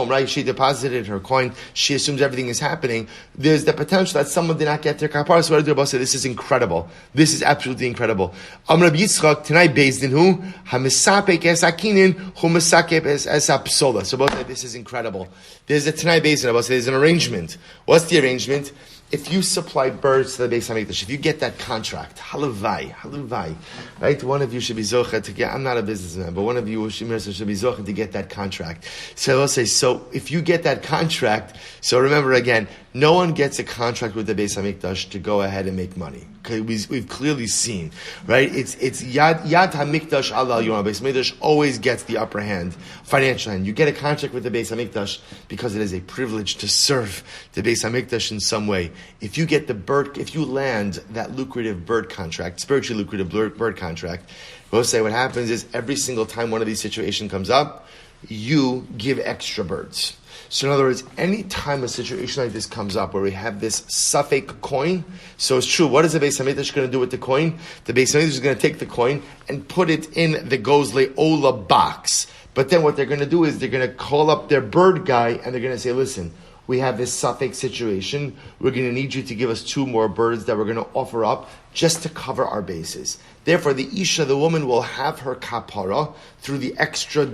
right? She deposited her coin. She assumes everything is happening. There's the potential that someone did not get their kapara. So what did the Rabbi say? This is incredible. This is absolutely incredible. Rabbi Yitzchak, tonight based in who? Hamisapek esakinin, humisakep esapsola. So both this is incredible. There's a tonight based in Rabbi say there's an arrangement. What's the arrangement? If you supply birds to the Beis Hamikdash, if you get that contract, halavai, right? One of you should be zocha to get. I'm not a businessman, but one of you should be zocha to get that contract. So I'll say, so if you get that contract, so remember again, no one gets a contract with the Beis Hamikdash to go ahead and make money. Okay, we've clearly seen, right? It's yad hamikdash ala yom. Beis Hamikdash always gets the upper hand, financial hand. You get a contract with the Beis Hamikdash because it is a privilege to serve the Beis Hamikdash in some way. If you get if you land that lucrative bird contract, spiritually lucrative bird contract, we'll say what happens is every single time one of these situations comes up, you give extra birds. So in other words, any time a situation like this comes up where we have this suffix coin, so it's true, what is the Beis Hamikdash going to do with the coin? The Beis Hamikdash is going to take the coin and put it in the gozle ola box. But then what they're going to do is they're going to call up their bird guy and they're going to say, listen, we have this suffix situation. We're going to need you to give us 2 more birds that we're going to offer up just to cover our bases. Therefore, the Isha, the woman, will have her kapara through the extra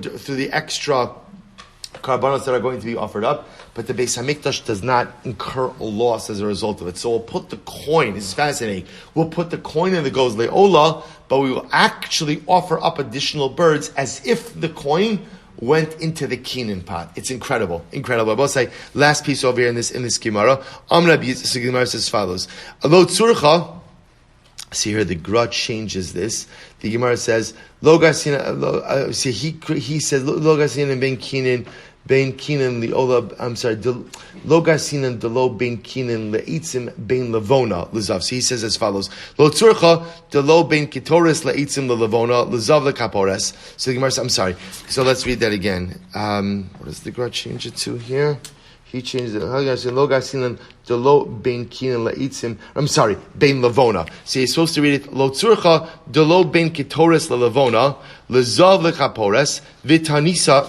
karbanos that are going to be offered up, but the Beis Hamikdash does not incur a loss as a result of it. So we'll put the coin, this is fascinating, we'll put the coin in the gozle ola, but we will actually offer up additional birds as if the coin went into the kinin pot. It's incredible. I will say, last piece over here in this Gemara. So Gemara says as follows. Alo tzurcha, see here the Gra changes this. The Gemara says, Lo gasina, he says, Lo gasina ben kinin liola, I'm sorry, Lo gasina delo ben kinin leitzim ben levona lezav. So he says as follows, Lo tzurcha delo ben kitoris leitzim levona lezav lekapores. So the Gemara says, I'm sorry. So let's read that again. What does the Gra change it to here? He changed it. Delo ben kinin leitzim. I'm sorry, ben levona. So you're supposed to read it. Lo tzurcha delo ben kitoris levona lezav lekapores vitanisa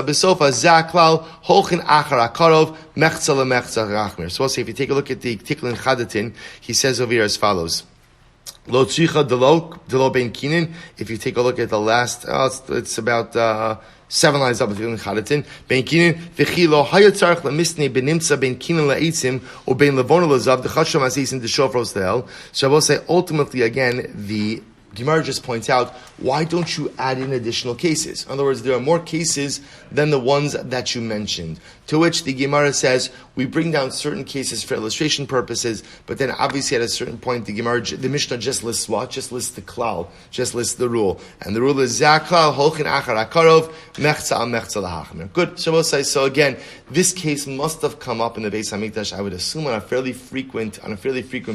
besofa zaklal holchin achar akarov mechza lemechza rachmer. So we'll say if you take a look at the tiklin chadatin, he says over here as follows. Lo tzricha delo ben kinin. If you take a look at the last, it's about 7 lines up with the Chadatin. Ben kinin v'chilo hayatzarch lemisnei benimtza ben kinin laitzim or ben levona lezav the chasham azisin the shofros tehel. So I will say ultimately again the Gemara just points out, why don't you add in additional cases? In other words, there are more cases than the ones that you mentioned. To which the Gemara says, we bring down certain cases for illustration purposes, but then obviously at a certain point, the Mishnah just lists what? Just lists the klal, just lists the rule. And the rule is, Zaklal, holchin achar akarov, mechza al mechza lahachmer. Good. So we'll say, so again, this case must have come up in the Beis Hamikdash, I would assume on a fairly frequent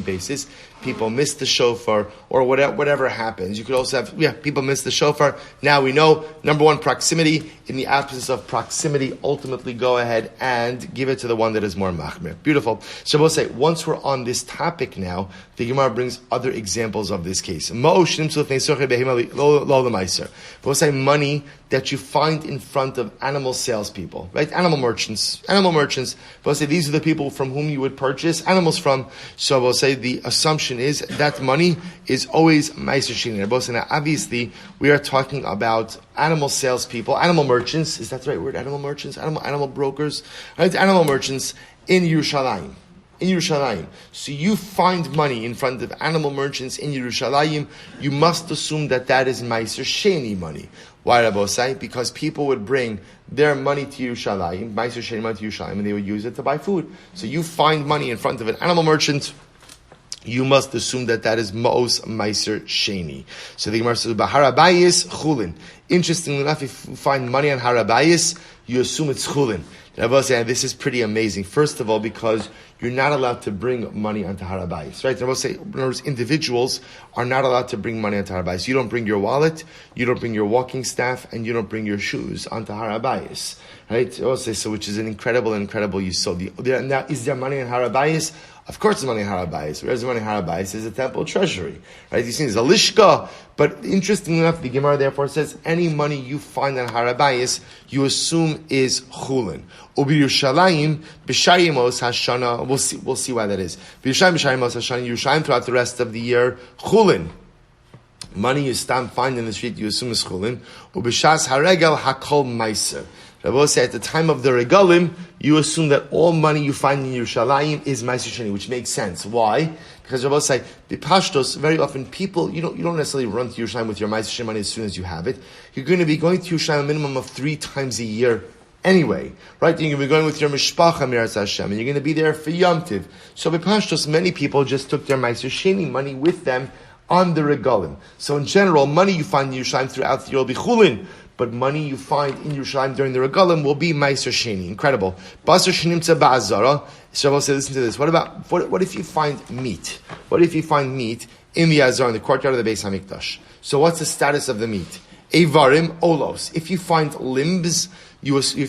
basis. People miss the shofar, or whatever happens. You could also have, people miss the shofar. Now we know, number one, proximity. In the absence of proximity, ultimately go ahead and give it to the one that is more machmir. Beautiful. So we'll say, once we're on this topic now, the Gemara brings other examples of this case. We'll say money that you find in front of animal salespeople, right? Animal merchants. We'll say these are the people from whom you would purchase animals from. So we'll say the assumption is that money is always meiser shini. Now, obviously, we are talking about animal salespeople, animal merchants. Is that the right word? Animal merchants, animal brokers, right? Animal merchants in Yerushalayim. in Yerushalayim. So you find money in front of animal merchants in Yerushalayim, you must assume that is Meiser Sheni money. Why, Rabbosai? Because people would bring their money to Yerushalayim, Meiser Sheni money to Yerushalayim, and they would use it to buy food. So you find money in front of an animal merchant, you must assume that is Ma'os Meiser Sheni. So the Gemara says, Baharabayis Chulin. Interestingly enough, if you find money on Harabayis, you assume it's Chulin. Rabbi said, this is pretty amazing. First of all, because you're not allowed to bring money onto Harabayis, right? Rabbi say, in other words, individuals are not allowed to bring money onto Harabayis. You don't bring your wallet, you don't bring your walking staff, and you don't bring your shoes onto Harabayis, right? Rabbi say, so which is an incredible yisod. Now, is there money on Harabayis? Of course, there's money in Harabayis. Where's the money in Harabayis? Is a temple treasury, right? You see, there's a lishka. But interestingly enough, the Gemara therefore says any money you find on Harabayis, you assume is chulin. Ubi Yerushalayim b'shayimos hashana. We'll see why that is. B'Yerushalayim b'shayimos hashana. Yerushalayim throughout the rest of the year chulin. Money you find in the street, you assume is chulin. Ubishas haregel hakol meiser. Rabbi said at the time of the regalim, you assume that all money you find in Yerushalayim is Meiser Sheni, which makes sense. Why? Because Rabbi said, the pashtos, very often people, you don't necessarily run to Yerushalayim with your Meiser Sheni money as soon as you have it. You're going to be going to Yerushalayim a minimum of 3 times a year anyway, right? You're going to be going with your mishpacha miras Hashem, and you're going to be there for Yom Tiv. So by pashtos, many people just took their Meiser Sheni money with them on the regalim. So in general, money you find in Yerushalayim throughout the year will be chulin. But money you find in Yerushalayim during the regalim will be Meiser Sheni. Incredible. Basar Shenimtza Ba'azara. Shabbos said, listen to this. What if you find meat? What if you find meat in the Azar, in the courtyard of the Beis Hamikdash? So what's the status of the meat? Evarim olos. If you find limbs, you assume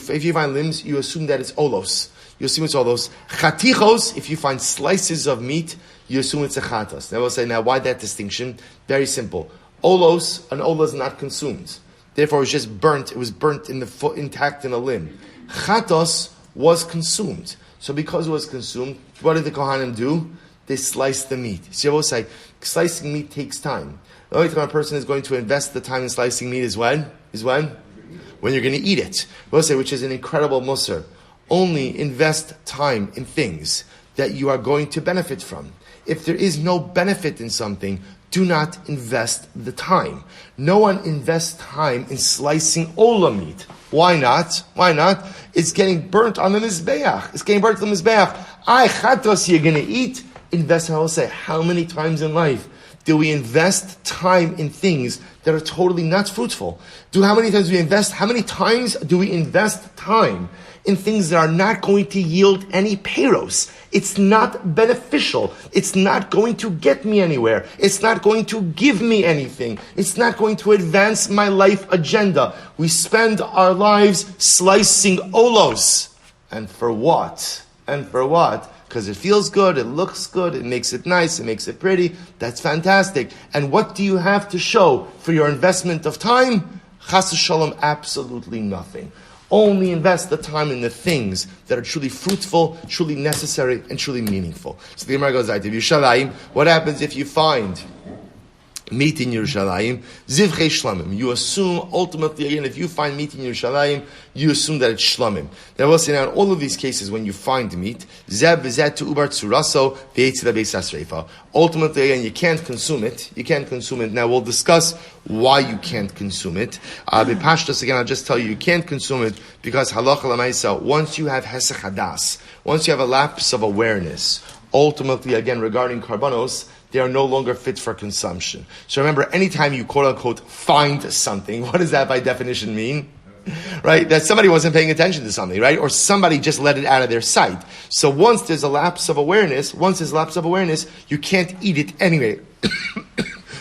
that it's olos. You assume it's olos. Chatichos. If you find slices of meat, you assume it's a chatas. Now we'll say, why that distinction? Very simple. Olos, an olos is not consumed. Therefore, it was just burnt. It was burnt in the foot, intact in a limb. Chatos was consumed. So because it was consumed, what did the Kohanim do? They sliced the meat. See, I will say, slicing meat takes time. The only time a person is going to invest the time in slicing meat is when? When you're going to eat it. I will say, which is an incredible musar. Only invest time in things that you are going to benefit from. If there is no benefit in something, do not invest the time. No one invests time in slicing ola meat. Why not? It's getting burnt on the mizbeach. Chatos you're going to eat. Invest, I will say, how many times in life do we invest time in things that are totally not fruitful? How many times do we invest time in things that are not going to yield any peiros? It's not beneficial. It's not going to get me anywhere. It's not going to give me anything. It's not going to advance my life agenda. We spend our lives slicing olos. And for what? Because it feels good, it looks good, it makes it nice, it makes it pretty. That's fantastic. And what do you have to show for your investment of time? Chas v'shalom, absolutely nothing. Only invest the time in the things that are truly fruitful, truly necessary, and truly meaningful. So the Gemara goes like, Yerushalayim, what happens if you find meat in Yerushalayim? Zivchei shlamim. You assume, ultimately, again, if you find meat in Yerushalayim, you assume that it's shlamim. Now, we'll say now, in all of these cases, when you find meat, zeb v'zet to ubar tzuraso v'etzila beis hasreifa. Ultimately, again, you can't consume it. Now, we'll discuss why you can't consume it. B'pashtos, again, I'll just tell you, you can't consume it because halacha l'maisa, once you have hesech hadas, once you have a lapse of awareness, ultimately, again, regarding karbanos, they are no longer fit for consumption. So remember, anytime you quote-unquote find something, what does that by definition mean? Right? That somebody wasn't paying attention to something, right? Or somebody just let it out of their sight. So once there's a lapse of awareness, you can't eat it anyway.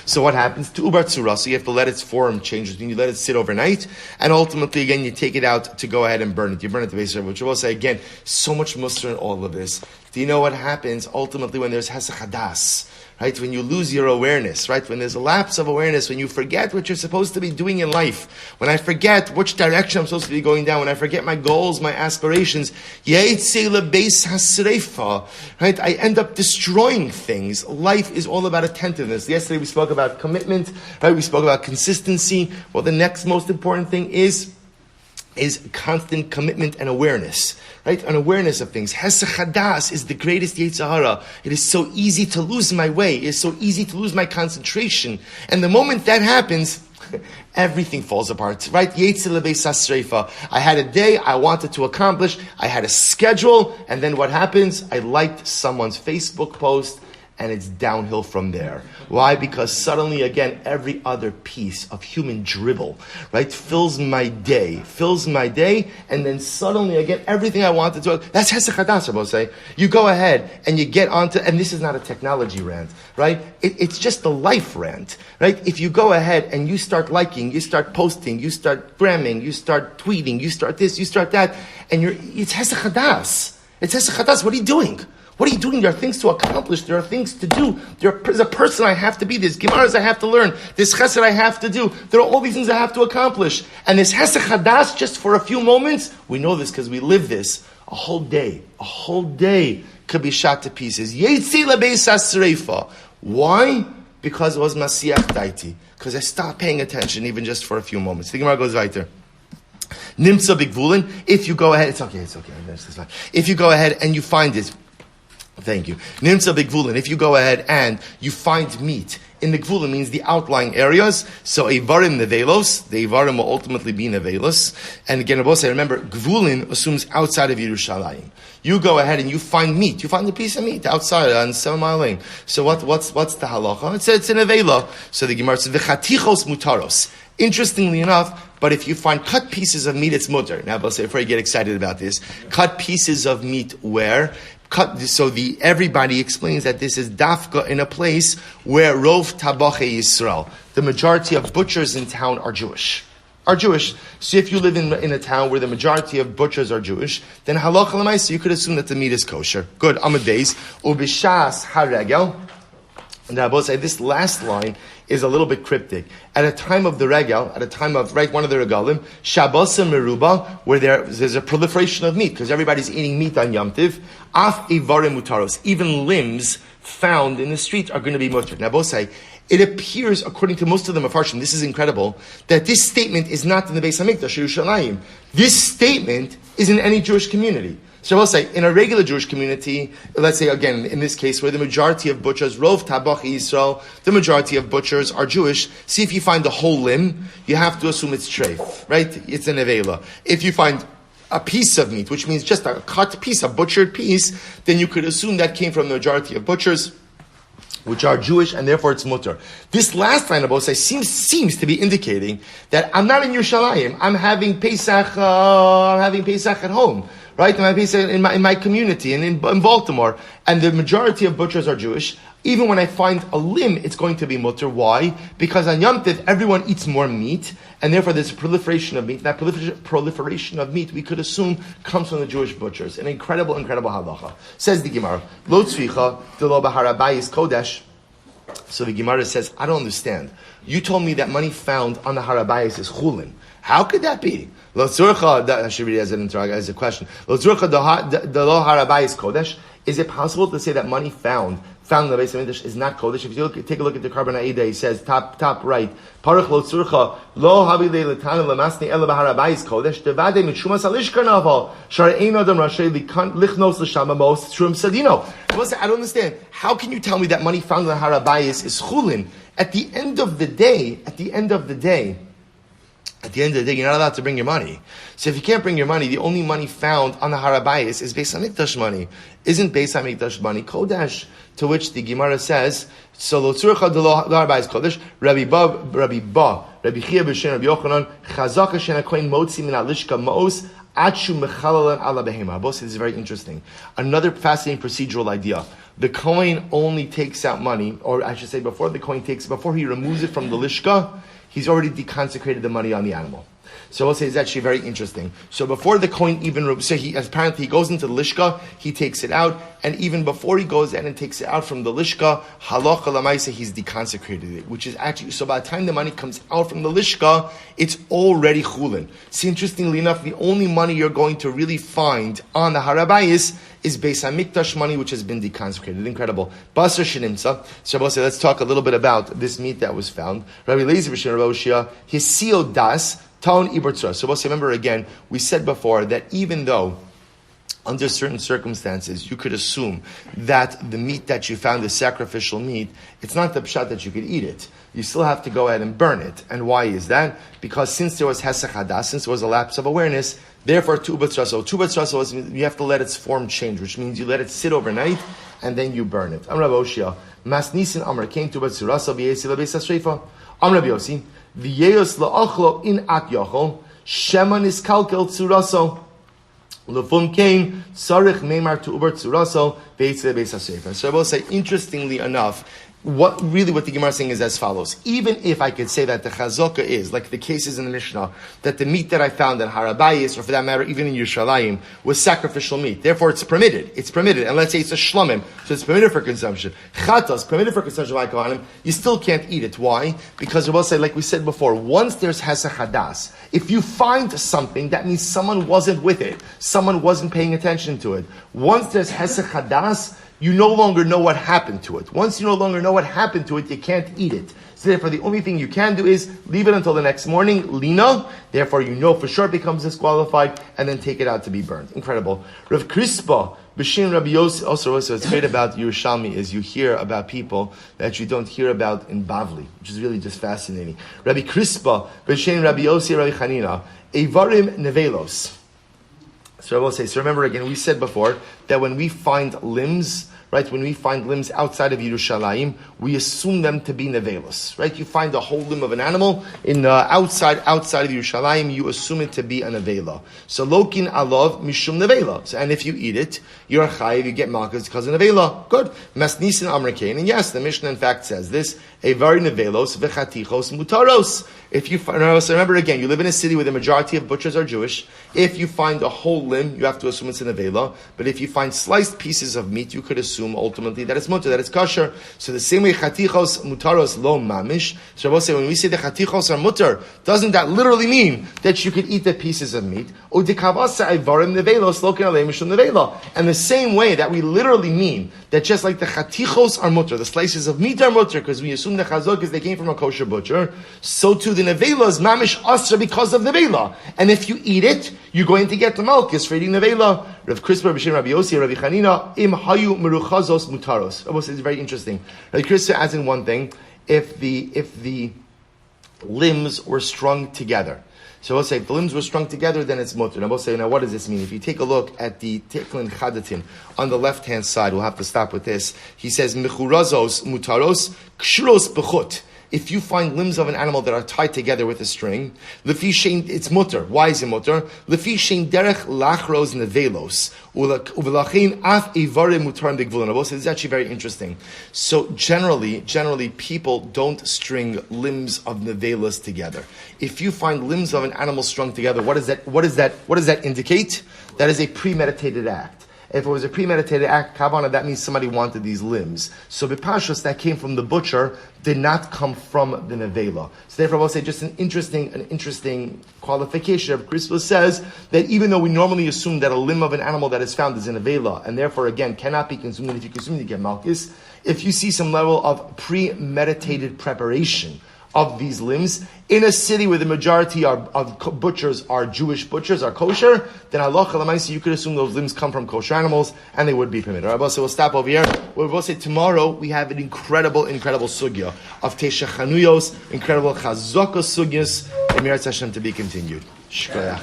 So what happens to ubar tzura? So you have to let its form change. You let it sit overnight, and ultimately, again, you take it out to go ahead and burn it. You burn it to base, which will say again, so much muster in all of this. Do you know what happens ultimately when there's hesach hadas? Right? When you lose your awareness, right? When there's a lapse of awareness, when you forget what you're supposed to be doing in life, when I forget which direction I'm supposed to be going down, when I forget my goals, my aspirations, right? I end up destroying things. Life is all about attentiveness. Yesterday we spoke about commitment, right? We spoke about consistency. Well, the next most important thing is is constant commitment and awareness, right? An awareness of things. Hesach hadas is the greatest Yetzer Hara. It is so easy to lose my way. It is so easy to lose my concentration. And the moment that happens, everything falls apart, right? Yetzer lebeis hasreifa. I had a day I wanted to accomplish. I had a schedule. And then what happens? I liked someone's Facebook post. And it's downhill from there. Why? Because suddenly, again, every other piece of human dribble, right, fills my day, and then suddenly, again, everything I wanted to, that's Hesach Hadas, I will say. You go ahead and you get onto, and this is not a technology rant, right? It's just a life rant, right? If you go ahead and you start liking, you start posting, you start gramming, you start tweeting, you start this, you start that, and it's Hesach Hadas. It's Hesach Hadas. What are you doing? What are you doing? There are things to accomplish. There are things to do. There's a person I have to be. There's Gemaras I have to learn. There's Chesed I have to do. There are all these things I have to accomplish. And this Hesach Hadas, just for a few moments, we know this because we live this. A whole day could be shot to pieces. Yetzi lebeis hasreifa. Why? Because it was Masiach Daiti. Because I stopped paying attention even just for a few moments. The Gemara goes weiter. Nimtza bigvulin. If you go ahead, it's okay. If you go ahead and you find it, thank you. Nimtza b'gvulin. If you go ahead and you find meat in the gvulin, means the outlying areas. So Eivarim nevelos. The Eivarim will ultimately be nevelos. And again, I will say, remember, gvulin assumes outside of Yerushalayim. You go ahead and you find meat. You find a piece of meat outside on 7 Mile Lane. So what's the halacha? It's a nevela. So the Gemara says v'chatichos mutaros. Interestingly enough, but if you find cut pieces of meat, it's mutar. Now, I'll say before you get excited about this, cut pieces of meat where? So everybody explains that this is dafka in a place where rov tabache Yisrael. The majority of butchers in town are Jewish. So if you live in a town where the majority of butchers are Jewish, then halacha l'maisa, you could assume that the meat is kosher. Good. Amud Beis ubishas haregel. And I will say this last line is a little bit cryptic. At a time of the regel, at a time of one of the regalim, Shabbos meruba, where there's a proliferation of meat because everybody's eating meat on Yom Tiv. Af ivarim mutaros, even limbs found in the street are going to be mutar. Now, both say it appears, according to most of the Mefarshim, this is incredible, that this statement is not in the Beis Hamikdash, Yerushalayim. This statement is in any Jewish community. So I'll say, in a regular Jewish community, let's say again, in this case, where the majority of butchers, Rov Tabach Yisrael, the majority of butchers are Jewish, see if you find the whole limb, you have to assume it's treif, right? It's a nevela. If you find a piece of meat, which means just a cut piece, a butchered piece, then you could assume that came from the majority of butchers, which are Jewish, and therefore it's mutter. This last line of Osai seems to be indicating that I'm not in Yerushalayim, I'm having Pesach at home. Right, in my community and in Baltimore, and the majority of butchers are Jewish. Even when I find a limb, it's going to be mutter. Why? Because on Yom Tov, everyone eats more meat, and therefore there's a proliferation of meat. That proliferation of meat, we could assume, comes from the Jewish butchers. An incredible halacha. Says the Gemara, Lo tzvicha de lo b'harabayis kodesh. So the Gemara says, I don't understand. You told me that money found on the harabayis is chulin. How could that be? Lo tzurcha, I should read it as a question. Lo tzurcha de lo harabayis kodesh. Is it possible to say that money found in the Beis Midrash is not kodesh? If you take a look at the Karban Aida, he says top right. Parach lo tzurcha lo havi le'letana lemasni ela b'harabayis kodesh devade mitchumas alishka naval sharein adam rashay lichnos l'shama mos shrum sadino. I don't understand. How can you tell me that money found in the harabayis is chulin? At the end of the day, you're not allowed to bring your money. So if you can't bring your money, the only money found on the harabayis is Beis Hamikdash money. Isn't Beis Hamikdash money kodesh? To which the Gemara says, so lo tzurcha de lo harabayis kodesh. Rabbi Chia b'shem Rabbi Yochanan chazaka shena koin motzi min alishka mos achu mechalalan ala behema. Both this is very interesting. Another fascinating procedural idea. The Kohen only takes out money, or I should say, before he removes it from the lishka, he's already deconsecrated the money on the animal. So we'll say it's actually very interesting. So before the Kohen even, apparently he goes into the lishka, he takes it out, and even before he goes in and takes it out from the lishka, halacha lamaisa, he's deconsecrated it, which is actually, so by the time the money comes out from the lishka, it's already chulin. See, interestingly enough, the only money you're going to really find on the harabayis is Beis Hamikdash money, which has been deconsecrated. Incredible. Basar shenimsa. So let's talk a little bit about this meat that was found. Rabbi Elys Wohl, his sealed das, Taon ibar tzura. So remember again, we said before that even though under certain circumstances, you could assume that the meat that you found is sacrificial meat. It's not the pshat that you could eat it. You still have to go ahead and burn it. And why is that? Because since there was hesach hadas, since there was a lapse of awareness, therefore tubat tzraso is you have to let its form change, which means you let it sit overnight and then you burn it. Rabbi Oshia, mas Nisan amar came tubat tzraso v'yesi lebeis hasreifa. Rabbi Yosi, v'yeyos la'achlo in at yachol shema niskalkel tzraso. Lefum came sarich meimar to uber tzuraso beis lebeis hasreifa. So I will say, interestingly enough, what the Gemara is saying is as follows. Even if I could say that the chazaka is, like the cases in the Mishnah, that the meat that I found in Harabayis, or for that matter, even in Yerushalayim, was sacrificial meat. Therefore, it's permitted. It's permitted. And let's say it's a shlomim, so it's permitted for consumption. Chatas, permitted for consumption by Kohanim, you still can't eat it. Why? Because I will say, like we said before, once there's hesach hadas, if you find something, that means someone wasn't with it. Someone wasn't paying attention to it. Once there's hesach hadas, you no longer know what happened to it. Once you no longer know what happened to it, you can't eat it. So therefore, the only thing you can do is leave it until the next morning, lina. Therefore, you know for sure it becomes disqualified, and then take it out to be burned. Incredible. Rav Krispa, B'Shem Rabbi Yossi, also what's great about Yerushalmi is you hear about people that you don't hear about in Bavli, which is really just fascinating. Rabbi Krispa, B'Shem Rabbi Yossi, Rabbi Chanina, Eivarim Nevelos. So I will say, so remember again, we said before that when we find limbs, right, when we find limbs outside of Yerushalayim, we assume them to be nevelos, right? You find a whole limb of an animal in outside of Yerushalayim, you assume it to be a nevela. So lokin alav mishum nevela. So, and if you eat it, you're chayiv, you get malchus because of nevela. Good. Mas Nisan amrikein, and yes, the Mishnah in fact says this: evari nevelos v'chatichos mutaros. If you find, so remember again, you live in a city where the majority of butchers are Jewish. If you find a whole limb, you have to assume it's a nevela. But if you find sliced pieces of meat, you could assume ultimately that it's mutar, that it's kosher. So the same way chatichos mutaros lo mamish. So I will say, when we say the chatichos are mutar, doesn't that literally mean that you could eat the pieces of meat? And the same way that we literally mean that just like the chatichos are mutar, the slices of meat are mutar, because we assume the chazok is they came from a kosher butcher, so too the nevela is mamish asra because of nevela. And if you eat it, you're going to get the malchus for eating nevela. Rav Krispa, B'Shem Rabbi Yossi, Rabbi Chanina, im hayu meruchazos mutaros. It's very interesting. Rabbi Krispa adds in one thing: if the limbs were strung together. So we'll say if the limbs were strung together, then it's mutar. And we'll say, now what does this mean? If you take a look at the Teklin Chadatin on the left hand side, we'll have to stop with this. He says mechurazos mutaros kshros bechut. If you find limbs of an animal that are tied together with a string, lefi shein, it's mutar. Why is it mutar? Lefi shein derech lachros nevelos uvelachin af ivare mutar b'gvulin. This is actually very interesting. So generally, people don't string limbs of nevelos together. If you find limbs of an animal strung together, what does that indicate? That is a premeditated act. If it was a premeditated act, kavana, that means somebody wanted these limbs. So b'pashus, that came from the butcher, did not come from the nevela. So therefore, I will say just an interesting qualification of Christos says that even though we normally assume that a limb of an animal that is found is a nevela, and therefore again cannot be consumed, and if you consume it, you get malchus. If you see some level of premeditated preparation of these limbs in a city where the majority of butchers are Jewish butchers, are kosher, then halacha l'maisa you could assume those limbs come from kosher animals and they would be permitted. All right, so we'll stop over here. We'll say tomorrow we have an incredible sugya of Tesha Chanuyos, incredible chazaka sugyas, and Mirat Hashem to be continued. Shkoyach.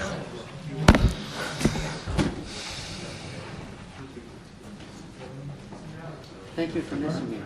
Thank you for listening.